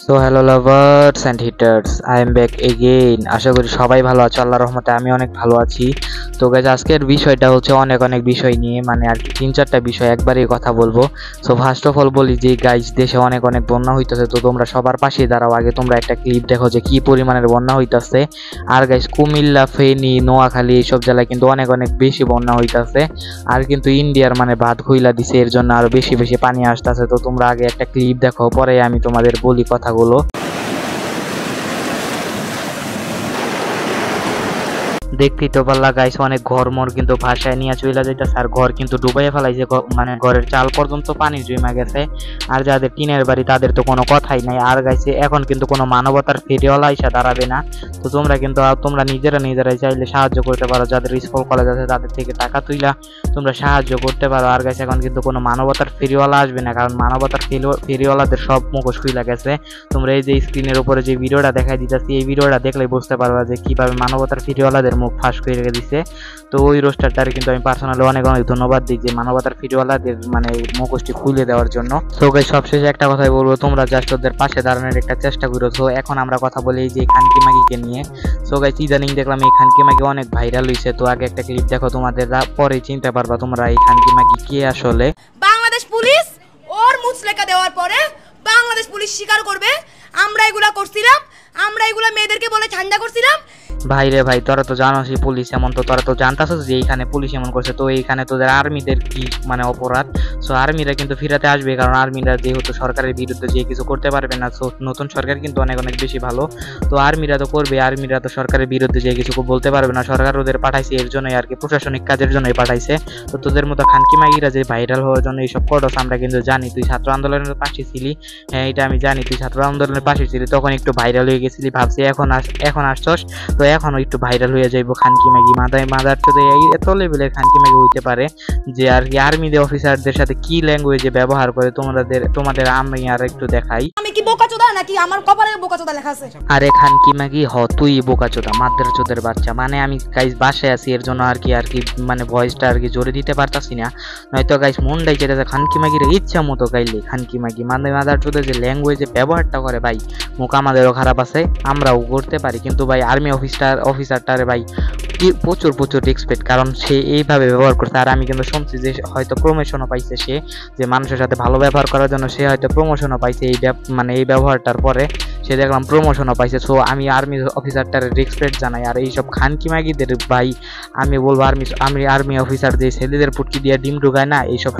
So hello lovers and haters, I am back again. আশা করি সবাই ভালো আছো, আল্লাহর রহমতে আমি অনেক ভালো আছি। তো গাইজ আজকের বিষয়টা হচ্ছে অনেক বিষয় নিয়ে, মানে আর কি 3-4টা বিষয় একবারই কথা বলবো। সো ফার্স্ট অফ অল বলি যে গাইজ দেশে অনেক বন্যা হইতেছে, তো তোমরা সবার পাশে দাঁড়াও। আগে তোমরা একটা ক্লিপ দেখো যে কি পরিমাণের বন্যা হইতেছে। আর গাইজ কুমিল্লা, ফেনী, নোয়াখালী এইসব জেলায় কিন্তু অনেক বেশি বন্যা হইতেছে। আর কিন্তু ইন্ডিয়ার মানে বাঁধ খুইলা দিছে, এর জন্য আরো বেশি পানি আসতেছে। তো তোমরা আগে একটা ক্লিপ দেখো, পরে আমি তোমাদের বলি কথাগুলো। দেখতেই তো পারলা গাইস, অনেক ঘর মর কিন্তু ভাষায় নিয়ে চলে যাইতেছে, আর ঘর কিন্তু ডুবাইয়া ফেলাইছে, মানে ঘরের চাল পর্যন্ত পানি জমা গেছে। আর যাদের টিনের বাড়ি তাদের তো কোনো কথাই নাই। আর গাইছে এখন কিন্তু কোনো মানবতার ফেরিওয়ালা এসে দাঁড়াবে না। তো তোমরা নিজেরাই চাইলে সাহায্য করতে পারো, যাদের স্কুল কলেজ আছে তাদের থেকে টাকা তুইলা তোমরা সাহায্য করতে পারো। আর গাইছে এখন কিন্তু কোনো মানবতার ফেরিওয়ালা আসবে না, কারণ মানবতার ফেরিওয়ালাদের সব মুখোশ খুইলা গেছে। তোমরা এই যে স্ক্রিনের উপরে যে ভিডিওটা দেখাই দিতেছি, এই ভিডিওটা দেখলেই বুঝতে পারবা যে কিভাবে মানবতার ফেরিওয়ালাদের মুখ ফাঁস করে রেখে দিছে। তো ওই রোস্টারটারে কিন্তু আমি পার্সোনালি অনেক ধন্যবাদ দিই যে মানবতার ফিডওয়ালাদের মানে মুখোশটি খুলে দেওয়ার জন্য। তো গাইস সবশেষে একটা কথাই বলবো, তোমরা জাস্ট ওদের পাশে দাঁড়ানোর একটা চেষ্টা করো। তো এখন আমরা কথা বলি যে খানকি মাগিকে নিয়ে। সো গাইস ইদানিং দেখলাম এই খানকি মাগি অনেক ভাইরাল হইছে। তো আগে একটা ক্লিপ দেখো, তোমাদের পরে চিনতে পারবা তোমরা এই খানকি মাগি কে আসলে। বাংলাদেশ পুলিশ ওর মুচলেকা দেওয়ার পরে বাংলাদেশ পুলিশ স্বীকার করবে আমরা এগুলা করছিলাম, আমরা এগুলা মেয়েদেরকে বলে ঠান্ডা করছিলাম। ভাই রে ভাই, তোরা তো জানোসই পুলিশ এমন, তো তোরা তো জানতাছিস যে এইখানে পুলিশ এমন করছে। তো এইখানে তোদের আর্মিদের কি মানে অপরাধ? সো আর্মিরা কিন্তু ফিরাতে আসবে, কারণ আর্মিরা যেহেতু সরকারের বিরুদ্ধে যে কিছু করতে পারবে না। সো নতুন সরকার কিন্তু অনেক বেশি ভালো, তো আর্মিরা তো করবে। আর্মিরা তো সরকারের বিরুদ্ধে যে কিছু বলতে পারবে না, সরকার ওদের পাঠাইছে এর জন্যই আর কি, প্রশাসনিক কাজের জন্যই পাঠাইছে। তো তোদের মতো খানকি মাগিরা যে ভাইরাল হওয়ার জন্য এইসব করস আমরা কিন্তু জানি। তুই ছাত্র আন্দোলনের পাশে ছিলি, হ্যাঁ এটা আমি জানি, তুই ছাত্র আন্দোলনের পাশে ছিলি, তখন একটু ভাইরাল হয়ে গেছিলি, ভাবছি এখন আসছস তো এখনো একটু ভাইরাল হয়ে যাইব খানকি মাগি। মাদার চোদে এত লেভেলের খানকি মাগি হইতে পারে যে আর কি আর্মিদের অফিসারদের সাথে কি ল্যাঙ্গুয়েজে ব্যবহার করে তোমাদের আমি আর একটু দেখাই। আমি কি বোকাচোদা নাকি আমার কপালে বোকাচোদা লেখা আছে? আরে খানকি মাগি তুই বোকাচোদা মাদার চোদের বাচ্চা। মানে আমি গাইস বাসায় আছি, এর জন্য আর কি মানে ভয়েসটা আর কি জোরে দিতে পারতাছি না, নয়তো গাইস মনটাই যেটা খানকি মাগির ইচ্ছা মতো গাইলে খানকি মাগি মাদার চোদের যে ল্যাঙ্গুয়েজে ব্যবহারটা করে ভাই, মুখ আমাদেরও খারাপ আছে, আমরাও করতে পারি। কিন্তু ভাই আর্মি অফিসারটারে ভাই প্রচুর রেসপেক্ট, কারণ সে এইভাবে ব্যবহার করছে। আর আমি কিন্তু শুনছি যে হয়তো প্রমোশনও পাইছে সে, যে মানুষের সাথে ভালো ব্যবহার করার জন্য সে হয়তো প্রমোশনও পাইছে এই ব্যবহারটার পরে সে দেখলাম প্রমোশনও পাইছে। সো আমি আর্মি অফিসারটার রেসপেক্ট জানাই। আর এইসব খানকি মাগিদের ভাই আমি বলবো, আর্মি অফিসার যে ছেলেদের পুটকি দিয়ে ডিম ঢুকায় না, এইসব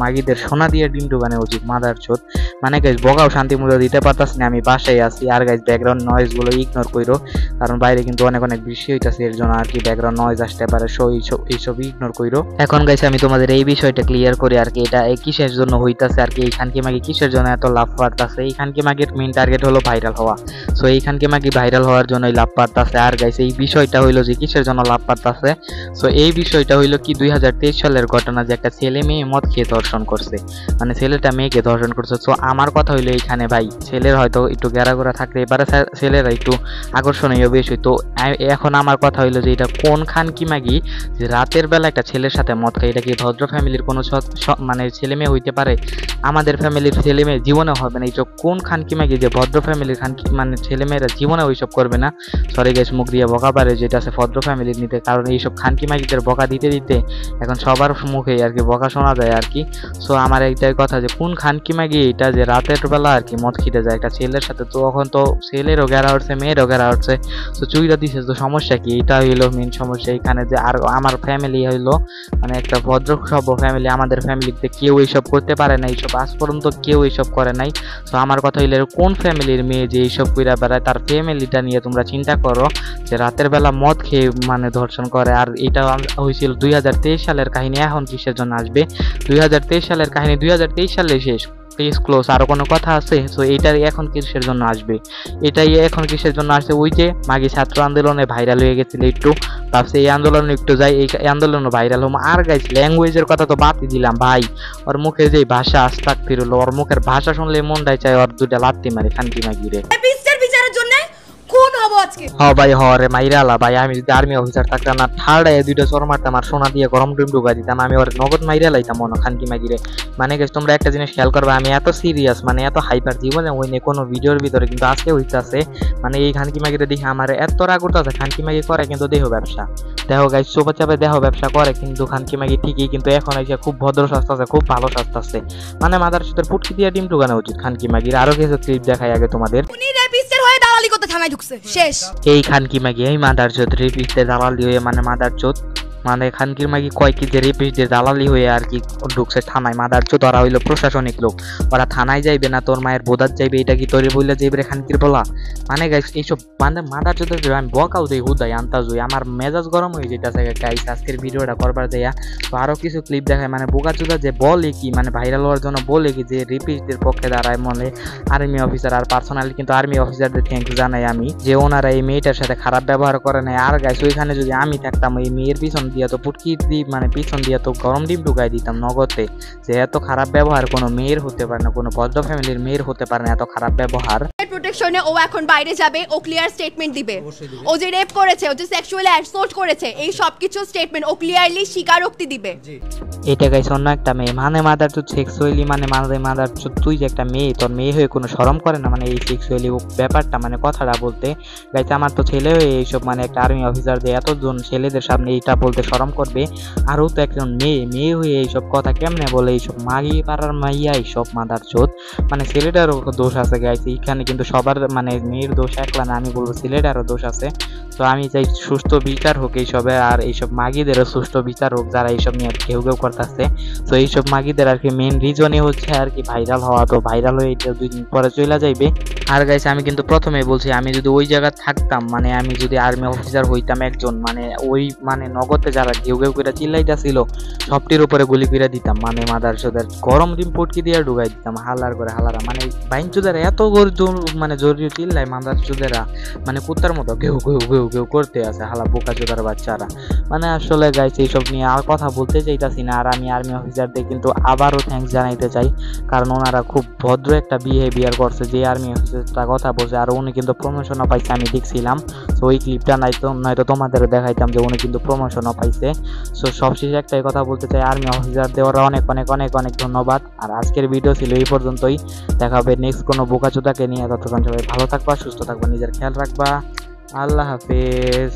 মাগিদের সোনা দিয়ে ডিম ঢুকানো উচিত মাদার চোদ। মানে গাইজ বকাও শান্তি মতো দিতে পারতাছি না, আমি বাসায় আছি। আর গাইজ ব্যাকগ্রাউন্ড নয়েজ গুলো ইগনোর কইরো, কারণ বাইরে কিন্তু অনেক বৃষ্টি হইতাছে, এর জন্য আর কি ব্যাকগ্রাউন্ড নয়েজ আসতে পারে। সো এইসব ইগনোর কইরো। এখন গাইছে আমি তোমাদের এই বিষয়টা ক্লিয়ার করি আর কি, এটা কিসের জন্য হইতাছে আর কি, এই খানকি মাগি কিসের জন্য এত লাভ পারতাছে। এই খানকি মাগির মেইন টার্গেট হলো ভাইরাল হওয়া। সো এই খানকি মাগি ভাইরাল হওয়ার জন্যই লাভ পারতাছে। আর গাইছে এই বিষয়টা হইলো যে কিসের জন্য লাভ পারতাছে। সো এই বিষয়টা হইলো কি 2023 সালের ঘটনা, যে একটা ছেলে মেয়ে মদ খেয়ে ধর্ষণ করছে, মানে ছেলেটা মেয়েকে ধর্ষণ করছে। সো আমার কথা হইলো এইখানে ভাই ছেলের হয়তো একটু গেরাগোরা থাকলে এবারে ছেলেরা একটু আকর্ষণীয় বেশি। তো এখন আমার কথা হইলো যে এটা কোন খানকি মাগি যে রাতের বেলা একটা ছেলের সাথে মদ খায়? এটা কি ভদ্র ফ্যামিলির কোনো মানে ছেলে মেয়ে হইতে পারে? আমাদের ফ্যামিলির ছেলে মেয়ে জীবনে হবে না। এইসব কোন খানকি মাগি যে ভদ্র ফ্যামিলির খানকি মানে ছেলে মেয়েরা জীবনে ওইসব করবে না? সরি গাইস, মুখ দিয়ে বকা পারে যেটা আছে ভদ্র ফ্যামিলির নিতে, কারণ এইসব খানকি মাগিদের বকা দিতে এখন সবার মুখেই আর কি বকা শোনা যায় আর কি। সো আমার এইটাই কথা যে কোন খানকি মাগি এটা যে রাতের বেলা আর কি মদ খেতে যায় একটা ছেলের সাথে? তো এখন তো ছেলেরও ঘেরা উঠছে, মেয়েরও ঘেরা উঠছে, তো চুইরা দিছে, তো সমস্যা কি? এটা হইলো মেন সমস্যা এখানে। যে আর আমার ফ্যামিলি হইলো মানে একটা ভদ্র সভ্য ফ্যামিলি, আমাদের ফ্যামিলিতে কেউ এইসব করতে পারে না, এইসব আজ পর্যন্ত কেউ এইসব করে নাই। তো আমার কথা হইলো কোন ফ্যামিলির মেয়ে যে এইসব কইরা বেড়ায়, তার ফ্যামিলিটা নিয়ে তোমরা চিন্তা করো, যে রাতের বেলা মদ খেয়ে মানে ধর্ষণ করে। আর এটা হয়েছিল 2023 সালের কাহিনী, এখন কিসের জন্য আসবে? 2023 সালের কাহিনী 2023 সালে শেষ, কেস ক্লোজ। আরো কোনো কথা আছে? সো এইটাই এখন কিসের জন্য আসবে? এটাই এখন কিসের জন্য আসছে? ওই যে মাগি ছাত্র আন্দোলনে ভাইরাল হয়ে গেছিল, একটু ভাবছে এই আন্দোলনে একটু যাই, এই আন্দোলনে ভাইরাল হম। আর গাইস ল্যাঙ্গুয়েজের কথা তো বাদই দিলাম ভাই, ওর মুখে যে ভাষা আস্তাগফির হলো, ওর মুখের ভাষা শুনলে মনটাই চায় ওর দুটা লাত্তি মারে খানকি মাগিরে। বিচারের জন্য খুন হব হবো আজকে। ভাই রে মাইরালা ভাই, আমি যদি আর্মি অফিসার থাকতাম না ঠাড়ায় দুইটা চর মারতাম আর সোনা দিয়ে গরম ডিম ঢুকা দিতাম, আমি ওর নগদ মাইরা লাইতাম মনে খানকি মাগিরে। মানে গেছ তোমরা একটা জিনিস খেয়াল করবে, আমি এত সিরিয়াস মানে এত হাইপার জীবনে ওই নিয়ে কোনো ভিডিওর ভিতরে কিন্তু আজকে হইতাছে মানে এই খানকি মাগিরে দেখে আমার এত রাগ উঠতেছে। খানকি মাগি করে কিন্তু দেহ ব্যবসা, দেহ গাইস চোপা চাপে দেহ ব্যবসা করে কিন্তু খানকি মাগি ঠিকই, কিন্তু এখন এসে খুব ভদ্র স্বাস্থ্য আছে, খুব ভালো স্বাস্থ্য আছে। মানে মাদার সাথে পুটকি দিয়ে ডিম ঢুকানো উচিত খানকি মাগির। আরো কিছু ক্লিপ দেখাই আগে তোমাদের। উনি রেপিস্টের হয়ে দালালি করতে থানায় ঢুকছে, শেষ। এই খানকি মাগি এই মাদার চোদ রেপিস্টে দালালি হয়ে মানে মাদার চোদ মানে খানকির মাগি কয় কি যে রেপিস্টে দালালি হয়ে আর কি ঢুকছে থানায়। মাদার চোদ ওরা হইলো প্রশাসনিক লোক, ওরা থানায় যাইবে না তোর মায়ের বোদাত যাইবে, এটা কি তোরে বইলে যাইবে রে খানকির বলা। মানে গাইস এইসব মানে মাদার চোদের আমি বকাও দেই হুদাই আন্তাজ হই, আমার মেজাজ গরম হয়ে যেতেছে গাইস আজকের ভিডিওটা করবার যাইয়া। তো আরো কিছু ক্লিপ দেখায় মানে বোকা চোদা যে বলে কি মানে ভাইরাল হওয়ার জন্য বলে কি যে রেপিস্টদের পক্ষে দাঁড়ায় মনে আর্মি অফিসার। আর পার্সোনালি কিন্তু আর্মি অফিসারদের থ্যাঙ্কস জানাই আমি যে ওনারা এই মেয়েটার সাথে খারাপ ব্যবহার করে নাই। আর গাইস ওইখানে যদি আমি থাকতাম এই মেয়ের পিছন দিয়া তো পুটকি মানে পিছন দিয়া তো গরম ডিম ঢুকাই দিতাম নগদে। যে এত খারাপ ব্যবহার কোনো মেয়ের হতে পারে না, কোনো ভদ্র ফ্যামিলির মেয়ের হতে পারে না এত খারাপ ব্যবহার। প্রোটেকশনে ও এখন বাইরে যাবে, ও ক্লিয়ার স্টেটমেন্ট দিবে। ও যে রেপ করেছে, ও যে সেক্সুয়ালি অ্যাসল্ট করেছে, এই সব কিছু স্টেটমেন্ট ও ক্লিয়ারলি স্বীকারোক্তি দিবে। এটা গাইস অন্য একটা মেয়ে মানে মাদার চোদ সেক্সুয়ালি মানে মাদার চোদ তুই যে একটা মেয়ে, তোর মেয়ে হয়ে কোনো শরম করে না মানে এই সেক্সুয়ালি ব্যাপারটা মানে কথাটা বলতে। গাইস আমার তো ছেলে হয়ে এইসব মানে একটা আর্মি অফিসার দিয়ে এতজন ছেলেদের সামনে এইটা বলতে শরম করবে, আরও তো একজন মেয়ে হয়ে এইসব কথা কেমনে বলে। এইসব মাগি পাড়ার মাইয়া এইসব মাদার চোদ মানে ছেলেটারও দোষ আছে গাইস এইখানে, কিন্তু সবার মানে মেয়ের দোষ একলা না, আমি বলবো ছেলেটারও দোষ আছে। তো আমি চাই সুস্থ বিচার হোক এইসবে, আর এইসব মাগিদেরও সুস্থ বিচার হোক যারা এইসব নিয়ে কেউ করতেছে। তো এইসব মাগিদের আর কি মেন রিজনই হচ্ছে আর কি ভাইরাল হওয়া। তো ভাইরাল হয়ে এটা 2 দিন পরে চলে যাইবে। আর গাইস আমি কিন্তু প্রথমেই বলছি আমি যদি ওই জায়গায় থাকতাম মানে আমি যদি আর্মি অফিসার হইতাম একজন মানে ওই মানে নগদে যারা ঘেউ করে চিল্লাইতেছিল সবটির উপরে গুলি করে দিতাম। মানে মাদার চোদের গরম ডিম পটকি দিয়ে ঢুকাই দিতাম হালার করে হালারা। মানে বাইন চোদের এত মানে জোরে চিল্লায় মাদার চোদেরা মানে কুত্তার মতো ঘেউ করতে আছে হালা বোকা চোদার বাচ্চারা। মানে আসলে গাইস এইসব নিয়ে আর কথা বলতে চাইতাছি না। আর আমি আর্মি অফিসারদের কিন্তু আবারও থ্যাঙ্কস জানাইতে চাই, কারণ ওনারা খুব ভদ্র একটা বিহেভিয়ার করছে যে আর্মি অফিসারটা কথা বলছে। আর উনি কিন্তু প্রমোশনও পাইছে, আমি দেখছিলাম। তো ওই ক্লিপটা নয়তো তোমাদেরও দেখাইতাম যে উনি কিন্তু প্রমোশনও পাইছে। সো সবশেষে একটাই কথা বলতে চাই, আর্মি অফিসারদের ওরা অনেক অনেক অনেক অনেক ধন্যবাদ। আর আজকের ভিডিও ছিল এই পর্যন্তই, দেখা হবে নেক্সট কোনো বোকাচোদাকে নিয়ে। ততক্ষণ সবাই ভালো থাকবা, সুস্থ থাকবা, নিজের খেয়াল রাখবা। আল্লাহ হাফেজ।